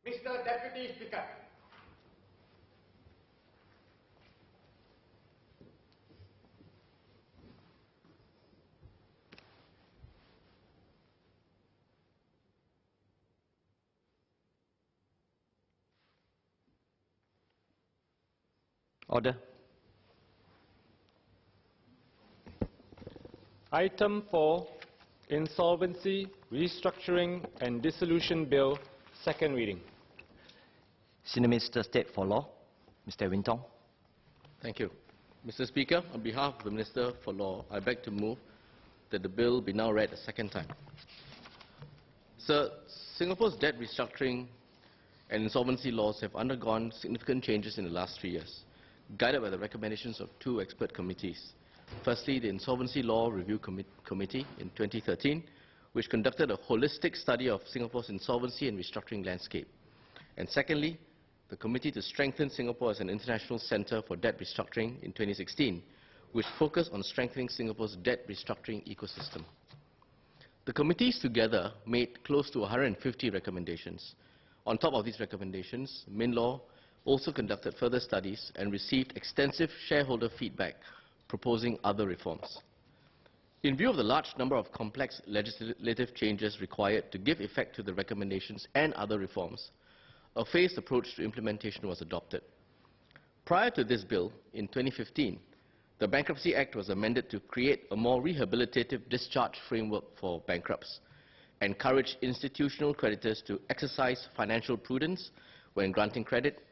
Mr. Deputy Speaker. Order. Item 4, Insolvency, Restructuring and Dissolution Bill, second reading. Senior Minister State for Law, Mr. Edwin Tong. Thank you. Mr. Speaker, on behalf of the Minister for Law, I beg to move that the bill be now read a second time. Sir, Singapore's debt restructuring and insolvency laws have undergone significant changes in the last 3 years, guided by the recommendations of 2 expert committees. Firstly, the Insolvency Law Review Committee in 2013, which conducted a holistic study of Singapore's insolvency and restructuring landscape. And secondly, the Committee to Strengthen Singapore as an International Centre for Debt Restructuring in 2016, which focused on strengthening Singapore's debt restructuring ecosystem. The committees together made close to 150 recommendations. On top of these recommendations, MinLaw also conducted further studies and received extensive shareholder feedback proposing other reforms. In view of the large number of complex legislative changes required to give effect to the recommendations and other reforms, a phased approach to implementation was adopted. Prior to this bill, in 2015, the Bankruptcy Act was amended to create a more rehabilitative discharge framework for bankrupts, encourage institutional creditors to exercise financial prudence when granting credit,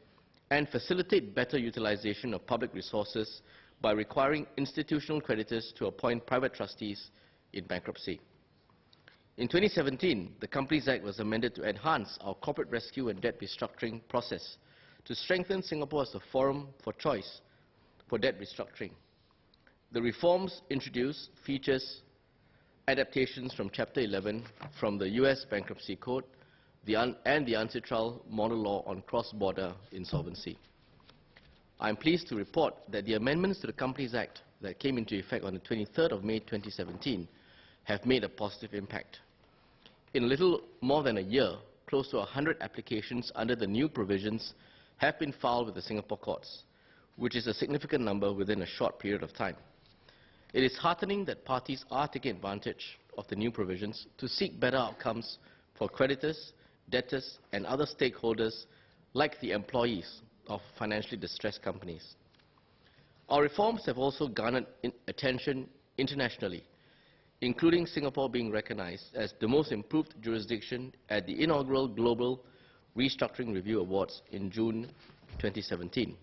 and facilitate better utilization of public resources by requiring institutional creditors to appoint private trustees in bankruptcy. In 2017, the Companies Act was amended to enhance our corporate rescue and debt restructuring process to strengthen Singapore as a forum for choice for debt restructuring. The reforms introduce features adaptations from Chapter 11 from the US Bankruptcy Code and the UNCITRAL Model Law on Cross-Border Insolvency. I am pleased to report that the amendments to the Companies Act that came into effect on the 23rd of May 2017 have made a positive impact. In a little more than a year, close to 100 applications under the new provisions have been filed with the Singapore courts, which is a significant number within a short period of time. It is heartening that parties are taking advantage of the new provisions to seek better outcomes for creditors, debtors, and other stakeholders like the employees of financially distressed companies. Our reforms have also garnered attention internationally, including Singapore being recognized as the most improved jurisdiction at the inaugural Global Restructuring Review Awards in June 2017.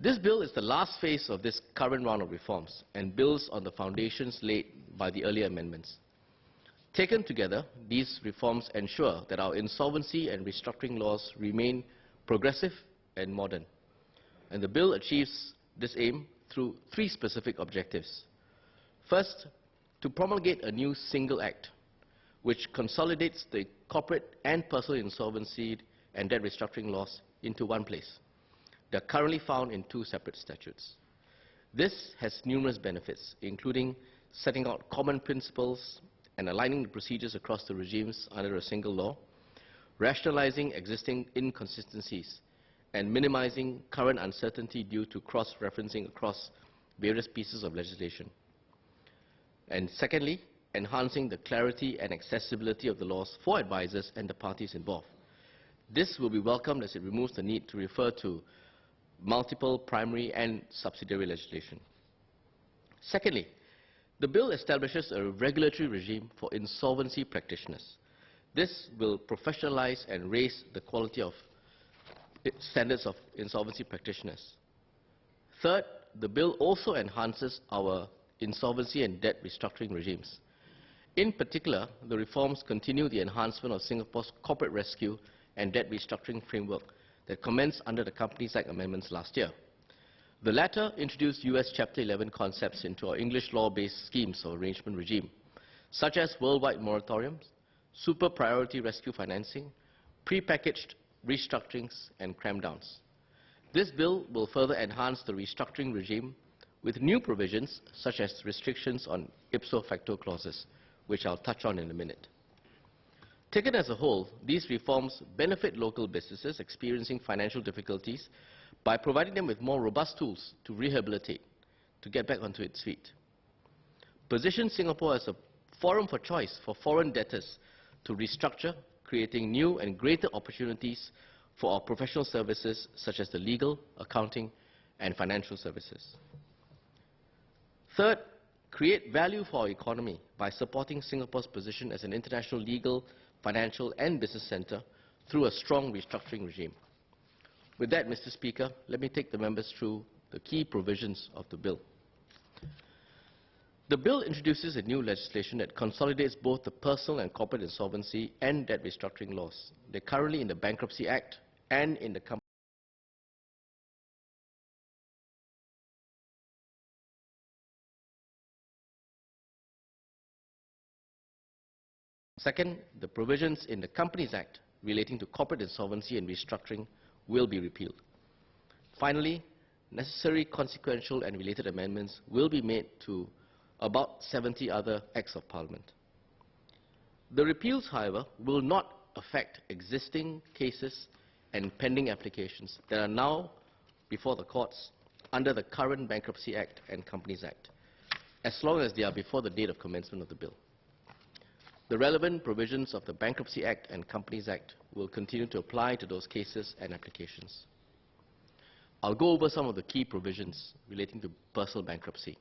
This bill is the last phase of this current round of reforms and builds on the foundations laid by the earlier amendments. Taken together, these reforms ensure that our insolvency and restructuring laws remain progressive and modern. And the bill achieves this aim through 3 specific objectives. First, to promulgate a new single act, which consolidates the corporate and personal insolvency and debt restructuring laws into one place. They are currently found in 2 separate statutes. This has numerous benefits, including setting out common principles and aligning the procedures across the regimes under a single law, rationalizing existing inconsistencies, and minimizing current uncertainty due to cross-referencing across various pieces of legislation. And secondly, enhancing the clarity and accessibility of the laws for advisors and the parties involved. This will be welcomed as it removes the need to refer to multiple primary and subsidiary legislation. Secondly, the bill establishes a regulatory regime for insolvency practitioners. This will professionalize and raise the quality of standards of insolvency practitioners. Third, the bill also enhances our insolvency and debt restructuring regimes. In particular, the reforms continue the enhancement of Singapore's corporate rescue and debt restructuring framework that commenced under the Companies Act amendments last year. The latter introduced US Chapter 11 concepts into our English law-based schemes of arrangement regime, such as worldwide moratoriums, super priority rescue financing, pre-packaged restructurings, and cram-downs. This bill will further enhance the restructuring regime with new provisions such as restrictions on ipso facto clauses, which I'll touch on in a minute. Taken as a whole, these reforms benefit local businesses experiencing financial difficulties by providing them with more robust tools to rehabilitate, to get back onto its feet. Position Singapore as a forum for choice for foreign debtors to restructure, creating new and greater opportunities for our professional services such as the legal, accounting, and financial services. Third, create value for our economy by supporting Singapore's position as an international legal, financial, and business center through a strong restructuring regime. With that, Mr. Speaker, let me take the members through the key provisions of the bill. The bill introduces a new legislation that consolidates both the personal and corporate insolvency and debt restructuring laws. They're currently in the Bankruptcy Act and in the Company. Second, the provisions in the Companies Act relating to corporate insolvency and restructuring will be repealed. Finally, necessary consequential and related amendments will be made to about 70 other Acts of Parliament. The repeals, however, will not affect existing cases and pending applications that are now before the courts under the current Bankruptcy Act and Companies Act, as long as they are before the date of commencement of the bill. The relevant provisions of the Bankruptcy Act and Companies Act will continue to apply to those cases and applications. I'll go over some of the key provisions relating to personal bankruptcy.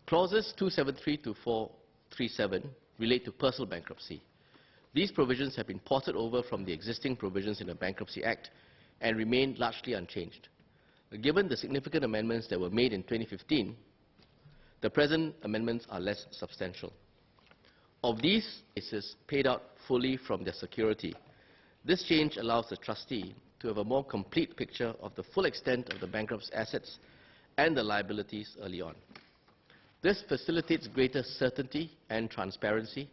Clauses 273 to 437 relate to personal bankruptcy. These provisions have been ported over from the existing provisions in the Bankruptcy Act and remain largely unchanged. Given the significant amendments that were made in 2015, the present amendments are less substantial. Of these cases paid out fully from their security, this change allows the trustee to have a more complete picture of the full extent of the bankrupt's assets and the liabilities early on. This facilitates greater certainty and transparency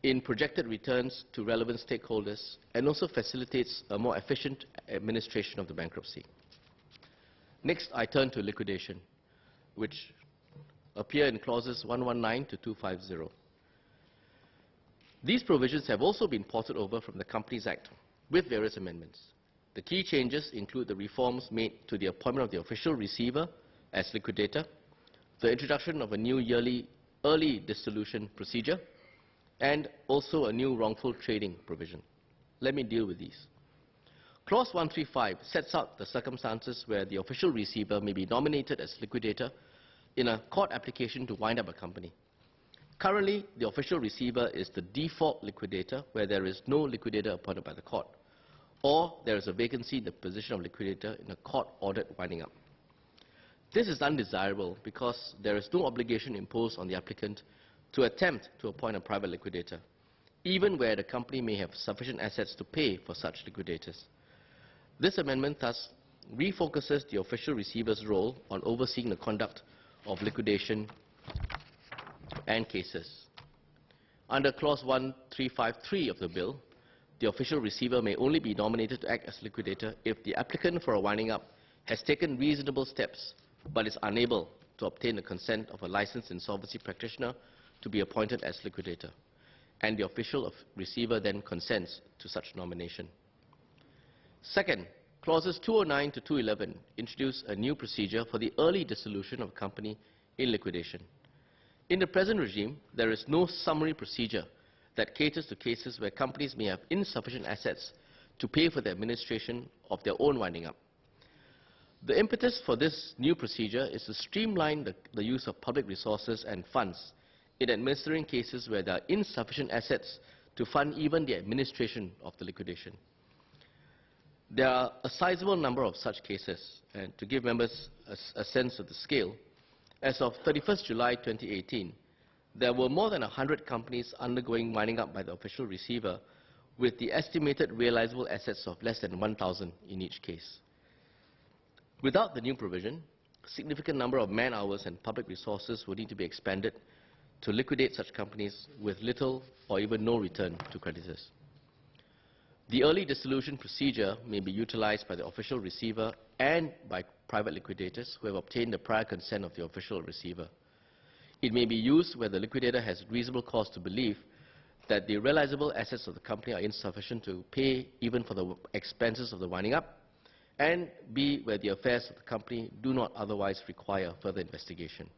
in projected returns to relevant stakeholders and also facilitates a more efficient administration of the bankruptcy. Next, I turn to liquidation, which appear in clauses 119 to 250. These provisions have also been ported over from the Companies Act with various amendments. The key changes include the reforms made to the appointment of the official receiver as liquidator, the introduction of a new yearly early dissolution procedure, and also a new wrongful trading provision. Let me deal with these. Clause 135 sets out the circumstances where the official receiver may be nominated as liquidator in a court application to wind up a company. Currently, the official receiver is the default liquidator where there is no liquidator appointed by the court, or there is a vacancy in the position of liquidator in a court-ordered winding up. This is undesirable because there is no obligation imposed on the applicant to attempt to appoint a private liquidator, even where the company may have sufficient assets to pay for such liquidators. This amendment thus refocuses the official receiver's role on overseeing the conduct of liquidation and cases. Under clause 1353 of the bill, the official receiver may only be nominated to act as liquidator if the applicant for a winding up has taken reasonable steps but is unable to obtain the consent of a licensed insolvency practitioner to be appointed as liquidator, and the official receiver then consents to such nomination. Second, clauses 209 to 211 introduce a new procedure for the early dissolution of a company in liquidation. In the present regime, there is no summary procedure that caters to cases where companies may have insufficient assets to pay for the administration of their own winding up. The impetus for this new procedure is to streamline the use of public resources and funds in administering cases where there are insufficient assets to fund even the administration of the liquidation. There are a sizable number of such cases, and to give members a sense of the scale, as of 31st July 2018, there were more than 100 companies undergoing winding up by the official receiver with the estimated realizable assets of less than 1,000 in each case. Without the new provision, a significant number of man-hours and public resources would need to be expended to liquidate such companies with little or even no return to creditors. The early dissolution procedure may be utilized by the official receiver and by private liquidators who have obtained the prior consent of the official receiver. It may be used where the liquidator has reasonable cause to believe that the realizable assets of the company are insufficient to pay even for the expenses of the winding up, and B, where the affairs of the company do not otherwise require further investigation.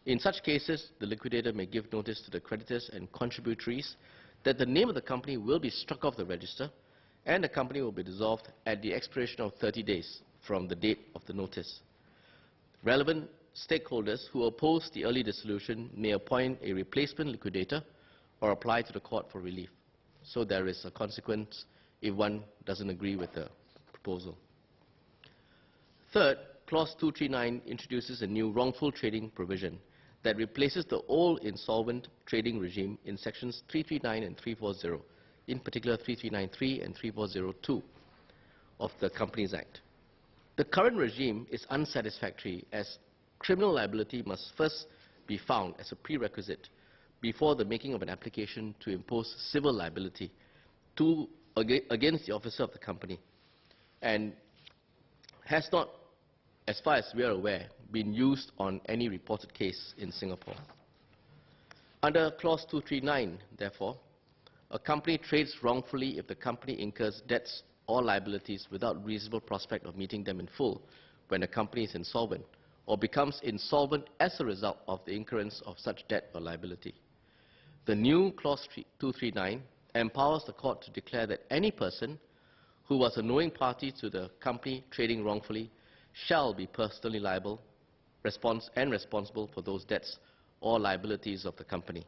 In such cases, the liquidator may give notice to the creditors and contributories that the name of the company will be struck off the register and the company will be dissolved at the expiration of 30 days from the date of the notice. Relevant stakeholders who oppose the early dissolution may appoint a replacement liquidator or apply to the court for relief. So there is a consequence if one doesn't agree with the proposal. Third, Clause 239 introduces a new wrongful trading provision that replaces the old insolvent trading regime in sections 339 and 340, in particular 3393 and 3402 of the Companies Act. The current regime is unsatisfactory as criminal liability must first be found as a prerequisite before the making of an application to impose civil liability against the officer of the company, and has not, as far as we are aware, been used on any reported case in Singapore. Under Clause 239, therefore, a company trades wrongfully if the company incurs debts or liabilities without reasonable prospect of meeting them in full when the company is insolvent, or becomes insolvent as a result of the incurrence of such debt or liability. The new Clause 239 empowers the court to declare that any person who was a knowing party to the company trading wrongfully shall be personally liable and responsible for those debts or liabilities of the company.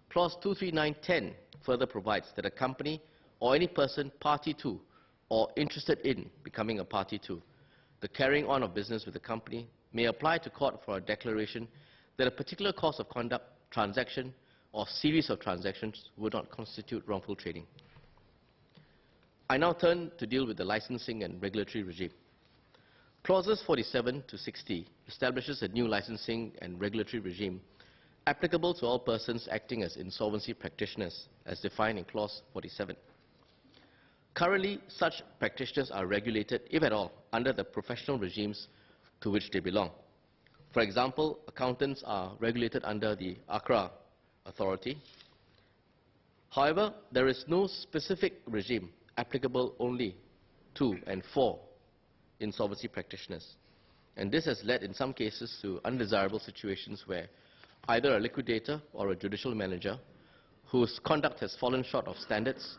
Clause 239(10) further provides that a company or any person party to or interested in becoming a party to the carrying on of business with the company may apply to court for a declaration that a particular course of conduct, transaction, or series of transactions would not constitute wrongful trading. I now turn to deal with the licensing and regulatory regime. Clauses 47 to 60 establishes a new licensing and regulatory regime applicable to all persons acting as insolvency practitioners, as defined in Clause 47. Currently, such practitioners are regulated, if at all, under the professional regimes to which they belong. For example, accountants are regulated under the ACRA authority. However, there is no specific regime applicable only to and for insolvency practitioners. And this has led in some cases to undesirable situations where either a liquidator or a judicial manager whose conduct has fallen short of standards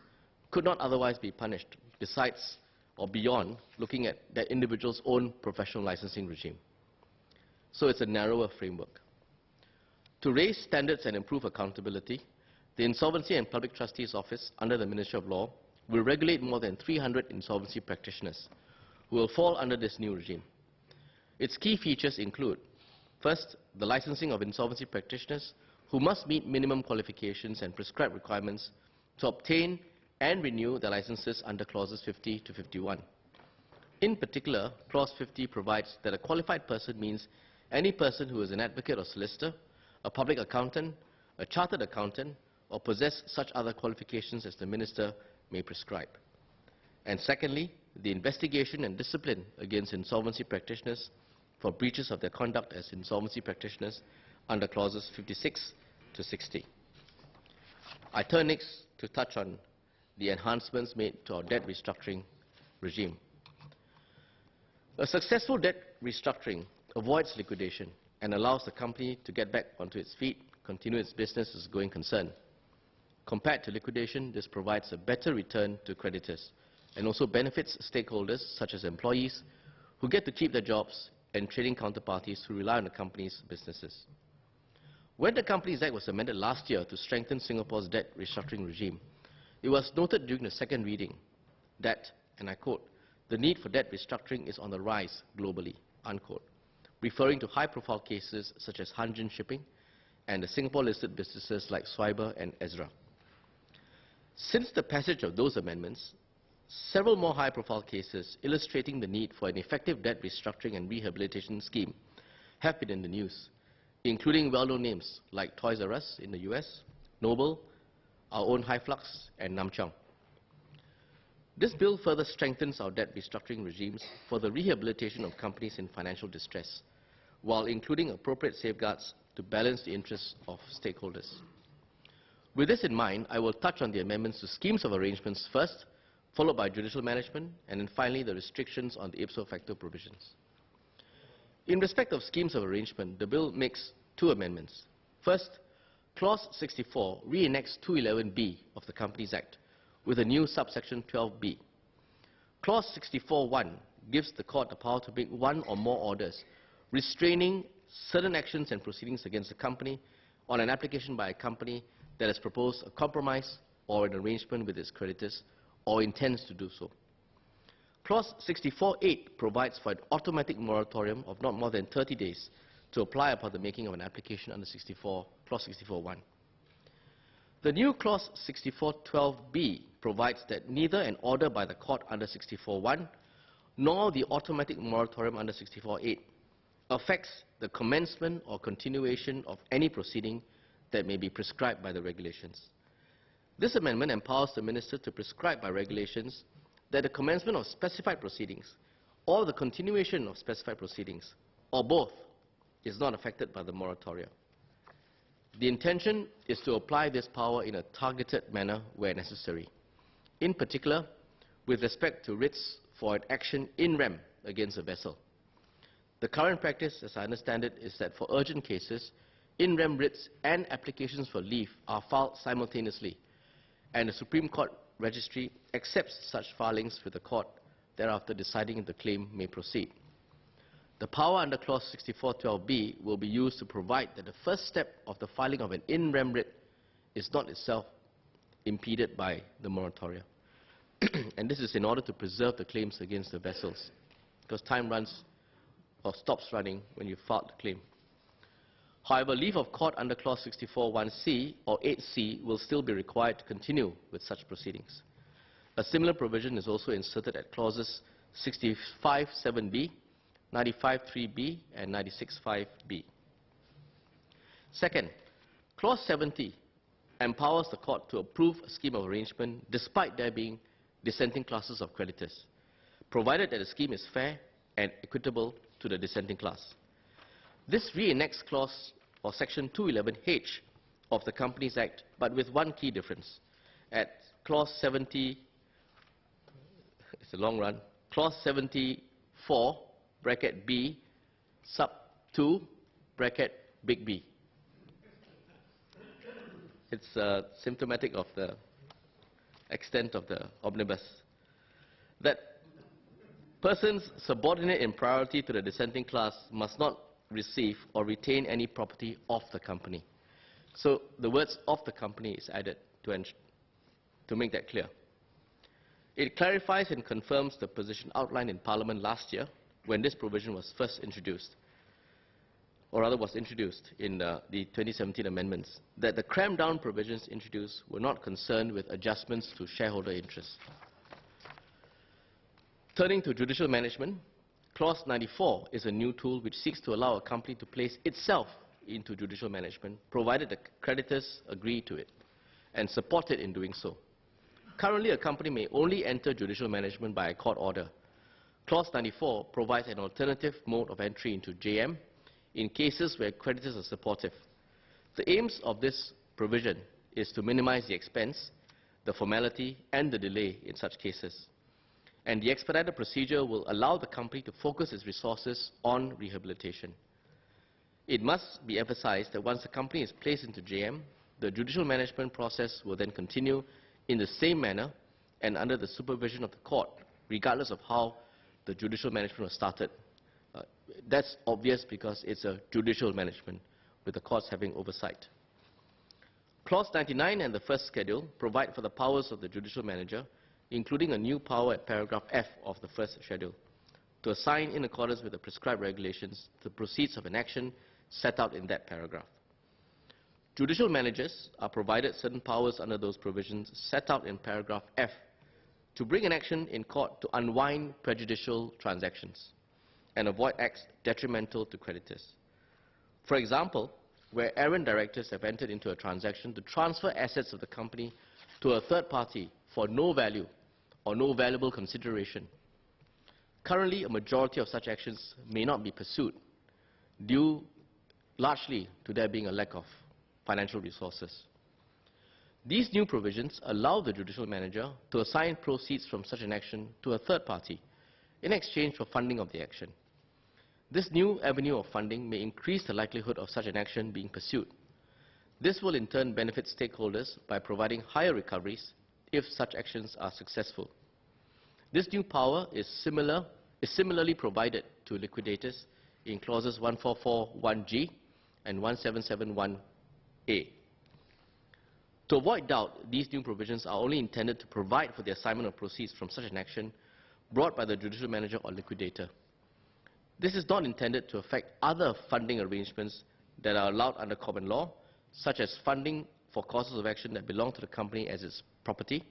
could not otherwise be punished besides or beyond looking at that individual's own professional licensing regime. So it's a narrower framework. To raise standards and improve accountability, the Insolvency and Public Trustees Office under the Ministry of Law will regulate more than 300 insolvency practitioners who will fall under this new regime. Its key features include, first, the licensing of insolvency practitioners who must meet minimum qualifications and prescribed requirements to obtain and renew their licenses under Clauses 50 to 51. In particular, Clause 50 provides that a qualified person means any person who is an advocate or solicitor, a public accountant, a chartered accountant, or possess such other qualifications as the minister may prescribe. And secondly, the investigation and discipline against insolvency practitioners for breaches of their conduct as insolvency practitioners under Clauses 56 to 60. I turn next to touch on the enhancements made to our debt restructuring regime. A successful debt restructuring avoids liquidation and allows the company to get back onto its feet, continue its business as a going concern. Compared to liquidation, this provides a better return to creditors and also benefits stakeholders such as employees who get to keep their jobs and trading counterparties who rely on the company's businesses. When the Companies Act was amended last year to strengthen Singapore's debt restructuring regime, it was noted during the second reading that, and I quote, "The need for debt restructuring is on the rise globally," unquote, referring to high-profile cases such as Hanjin Shipping and the Singapore-listed businesses like Swiber and Ezra. Since the passage of those amendments, several more high-profile cases illustrating the need for an effective debt restructuring and rehabilitation scheme have been in the news, including well-known names like Toys R Us in the US, Noble, our own Hyflux, and Namchang. This bill further strengthens our debt restructuring regimes for the rehabilitation of companies in financial distress, while including appropriate safeguards to balance the interests of stakeholders. With this in mind, I will touch on the amendments to schemes of arrangements first, followed by judicial management, and then finally the restrictions on the ipso facto provisions. In respect of schemes of arrangement, the bill makes two amendments. First, Clause 64 re-enacts 211B of the Companies Act with a new subsection 12B. Clause 64(1) gives the court the power to make one or more orders restraining certain actions and proceedings against a company on an application by a company that has proposed a compromise or an arrangement with its creditors or intends to do so. Clause 64(8) provides for an automatic moratorium of not more than 30 days to apply upon the making of an application under Clause 64(1). The new Clause 64(12)B provides that neither an order by the court under 64(1) nor the automatic moratorium under 64(8) affects the commencement or continuation of any proceeding that may be prescribed by the regulations. This amendment empowers the Minister to prescribe by regulations that the commencement of specified proceedings or the continuation of specified proceedings, or both, is not affected by the moratoria. The intention is to apply this power in a targeted manner where necessary, in particular with respect to writs for an action in rem against a vessel. The current practice, as I understand it, is that for urgent cases, in rem writs and applications for leave are filed simultaneously, and the Supreme Court Registry accepts such filings with the court, thereafter deciding if the claim may proceed. The power under Clause 64(12)B will be used to provide that the first step of the filing of an in rem writ is not itself impeded by the moratoria. And this is in order to preserve the claims against the vessels, because time runs or stops running when you filed the claim. However, leave of court under Clause 64(1)(c) or 8(c) will still be required to continue with such proceedings. A similar provision is also inserted at Clauses 65(7)(b), 95(3)(b), and 96(5)(b). Second, Clause 70 empowers the court to approve a scheme of arrangement despite there being dissenting classes of creditors, provided that the scheme is fair and equitable to the dissenting class. This reenacts clause or section 211H of the Companies Act, but with one key difference. At clause 70, it's a long run, clause 74, bracket B, sub 2, bracket big B. It's symptomatic of the extent of the omnibus. That persons subordinate in priority to the dissenting class must not receive or retain any property of the company. So the words "of the company" is added to make that clear. It clarifies and confirms the position outlined in Parliament last year when this provision was first introduced, or rather was introduced in the 2017 amendments, that the crammed down provisions introduced were not concerned with adjustments to shareholder interests. Turning to judicial management, Clause 94 is a new tool which seeks to allow a company to place itself into judicial management, provided the creditors agree to it and support it in doing so. Currently, a company may only enter judicial management by a court order. Clause 94 provides an alternative mode of entry into JM in cases where creditors are supportive. The aims of this provision is to minimize the expense, the formality, and the delay in such cases. And the expedited procedure will allow the company to focus its resources on rehabilitation. It must be emphasized that once the company is placed into JM, the judicial management process will then continue in the same manner and under the supervision of the court, regardless of how the judicial management was started. That's obvious because it's a judicial management, with the courts having oversight. Clause 99 and the first schedule provide for the powers of the judicial manager, including a new power at paragraph F of the first schedule, to assign in accordance with the prescribed regulations the proceeds of an action set out in that paragraph. Judicial managers are provided certain powers under those provisions set out in paragraph F to bring an action in court to unwind prejudicial transactions and avoid acts detrimental to creditors. For example, where errant directors have entered into a transaction to transfer assets of the company to a third party for no value or no valuable consideration. Currently, a majority of such actions may not be pursued, due largely to there being a lack of financial resources. These new provisions allow the judicial manager to assign proceeds from such an action to a third party in exchange for funding of the action. This new avenue of funding may increase the likelihood of such an action being pursued. This will in turn benefit stakeholders by providing higher recoveries if such actions are successful. This new power is similarly provided to liquidators in clauses 1441G and 1771A. To avoid doubt, these new provisions are only intended to provide for the assignment of proceeds from such an action brought by the judicial manager or liquidator. This is not intended to affect other funding arrangements that are allowed under common law, such as funding for causes of action that belong to the company as its property,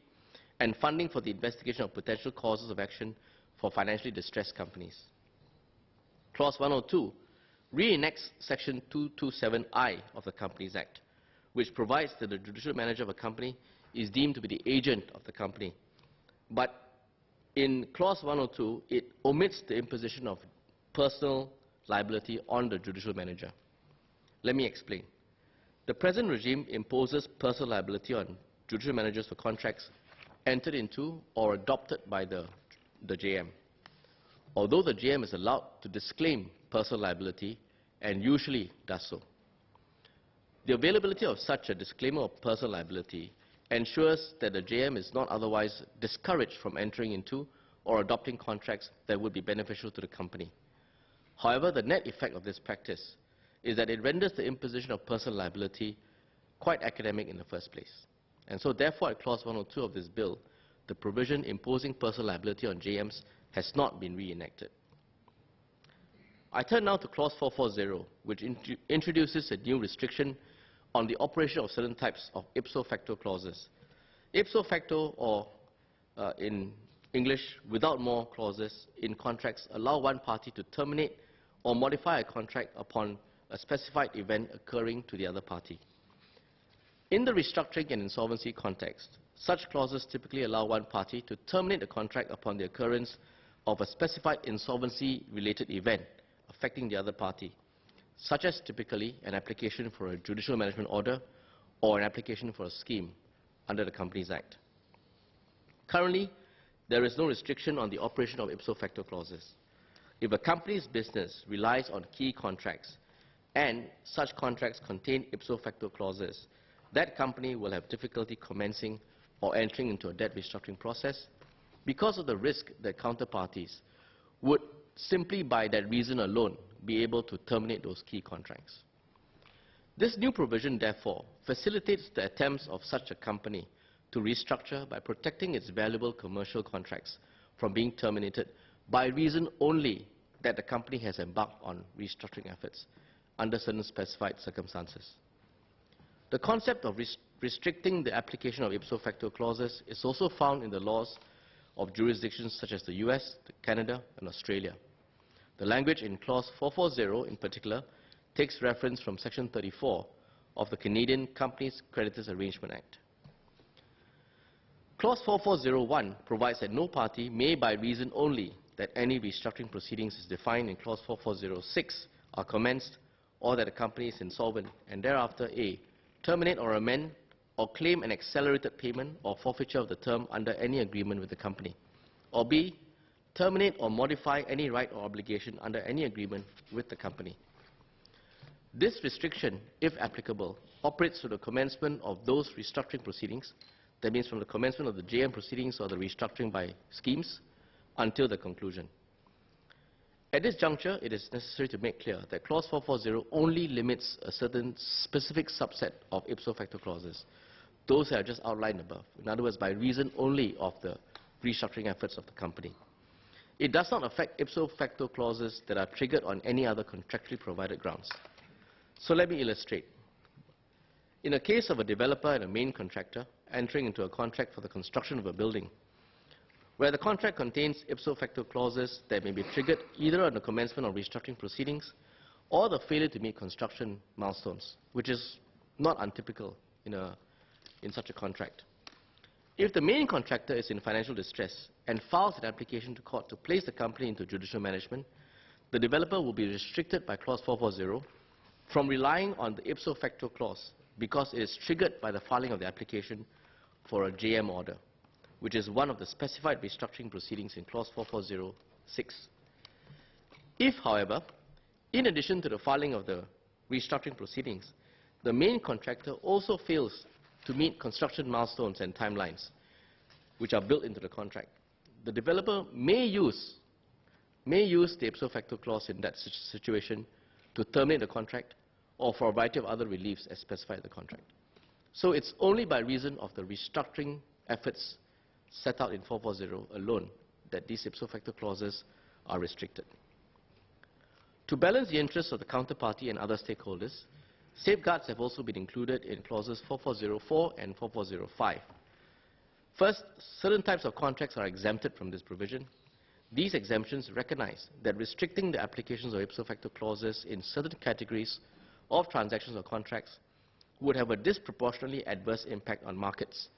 and funding for the investigation of potential causes of action for financially distressed companies. Clause 102 reenacts Section 227I of the Companies Act, which provides that the judicial manager of a company is deemed to be the agent of the company. But in Clause 102, it omits the imposition of personal liability on the judicial manager. Let me explain. The present regime imposes personal liability on judicial managers for contracts entered into or adopted by the JM. Although the JM is allowed to disclaim personal liability and usually does so. The availability of such a disclaimer of personal liability ensures that the JM is not otherwise discouraged from entering into or adopting contracts that would be beneficial to the company. However, the net effect of this practice is that it renders the imposition of personal liability quite academic in the first place. And so therefore, at Clause 102 of this bill, the provision imposing personal liability on JMs has not been reenacted. I turn now to Clause 440, which introduces a new restriction on the operation of certain types of ipso facto clauses. Ipso facto, or in English, without more clauses in contracts, allow one party to terminate or modify a contract upon a specified event occurring to the other party. In the restructuring and insolvency context, such clauses typically allow one party to terminate a contract upon the occurrence of a specified insolvency-related event affecting the other party, such as typically an application for a judicial management order or an application for a scheme under the Companies Act. Currently, there is no restriction on the operation of ipso facto clauses. If a company's business relies on key contracts and such contracts contain ipso facto clauses, that company will have difficulty commencing or entering into a debt restructuring process because of the risk that counterparties would simply by that reason alone be able to terminate those key contracts. This new provision, therefore, facilitates the attempts of such a company to restructure by protecting its valuable commercial contracts from being terminated by reason only that the company has embarked on restructuring efforts under certain specified circumstances. The concept of restricting the application of ipso facto clauses is also found in the laws of jurisdictions such as the US, Canada, and Australia. The language in Clause 440 in particular takes reference from Section 34 of the Canadian Companies Creditors Arrangement Act. Clause 4401 provides that no party may, by reason only that any restructuring proceedings is defined in Clause 4406 are commenced, or that a company is insolvent, and thereafter A, terminate or amend or claim an accelerated payment or forfeiture of the term under any agreement with the company, or B, terminate or modify any right or obligation under any agreement with the company. This restriction, if applicable, operates to the commencement of those restructuring proceedings, that means from the commencement of the JM proceedings or the restructuring by schemes, until the conclusion. At this juncture, it is necessary to make clear that Clause 440 only limits a certain specific subset of ipso facto clauses, those that are just outlined above. In other words, by reason only of the restructuring efforts of the company. It does not affect ipso facto clauses that are triggered on any other contractually provided grounds. So let me illustrate. In a case of a developer and a main contractor entering into a contract for the construction of a building, where the contract contains ipso facto clauses that may be triggered either on the commencement of restructuring proceedings or the failure to meet construction milestones, which is not untypical in such a contract. If the main contractor is in financial distress and files an application to court to place the company into judicial management, the developer will be restricted by Clause 440 from relying on the ipso facto clause because it is triggered by the filing of the application for a JM order, which is one of the specified restructuring proceedings in Clause 4406. If, however, in addition to the filing of the restructuring proceedings, the main contractor also fails to meet construction milestones and timelines, which are built into the contract, the developer may use the ipso facto clause in that situation to terminate the contract or for a variety of other reliefs as specified in the contract. So it's only by reason of the restructuring efforts set out in 440 alone that these ipso facto clauses are restricted. To balance the interests of the counterparty and other stakeholders, safeguards have also been included in clauses 4404 and 4405. First, certain types of contracts are exempted from this provision. These exemptions recognize that restricting the applications of ipso facto clauses in certain categories of transactions or contracts would have a disproportionately adverse impact on markets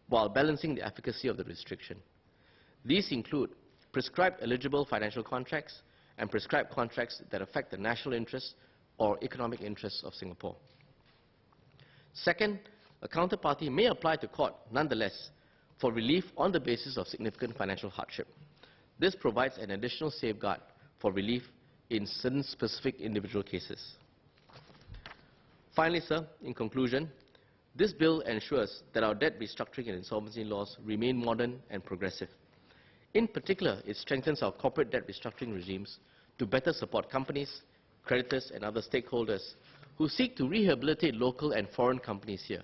while balancing the efficacy of the restriction. These include prescribed eligible financial contracts and prescribed contracts that affect the national interests or economic interests of Singapore. Second, a counterparty may apply to court nonetheless for relief on the basis of significant financial hardship. This provides an additional safeguard for relief in certain specific individual cases. Finally, sir, in conclusion, this bill ensures that our debt restructuring and insolvency laws remain modern and progressive. In particular, it strengthens our corporate debt restructuring regimes to better support companies, creditors, and other stakeholders who seek to rehabilitate local and foreign companies here,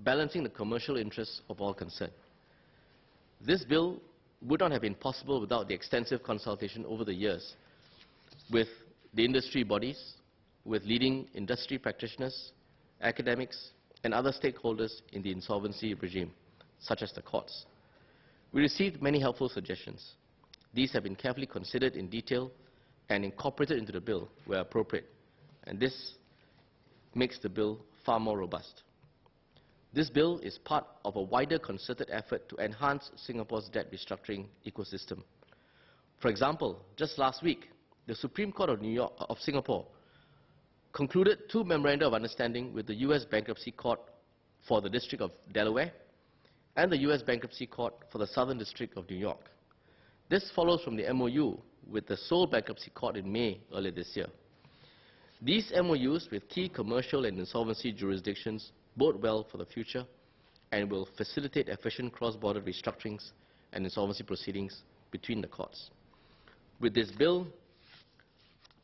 balancing the commercial interests of all concerned. This bill would not have been possible without the extensive consultation over the years with the industry bodies, with leading industry practitioners, academics, and other stakeholders in the insolvency regime, such as the courts. We received many helpful suggestions. These have been carefully considered in detail and incorporated into the bill where appropriate, and this makes the bill far more robust. This bill is part of a wider concerted effort to enhance Singapore's debt restructuring ecosystem. For example, just last week, the Supreme Court of Singapore concluded 2 memoranda of understanding with the US Bankruptcy Court for the District of Delaware and the US Bankruptcy Court for the Southern District of New York. This follows from the MOU with the Seoul Bankruptcy Court in May earlier this year. These MOUs with key commercial and insolvency jurisdictions bode well for the future and will facilitate efficient cross-border restructurings and insolvency proceedings between the courts. With this bill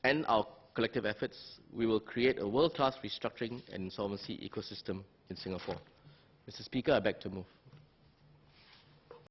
and our collective efforts, we will create a world-class restructuring and insolvency ecosystem in Singapore. Mr. Speaker, I beg to move.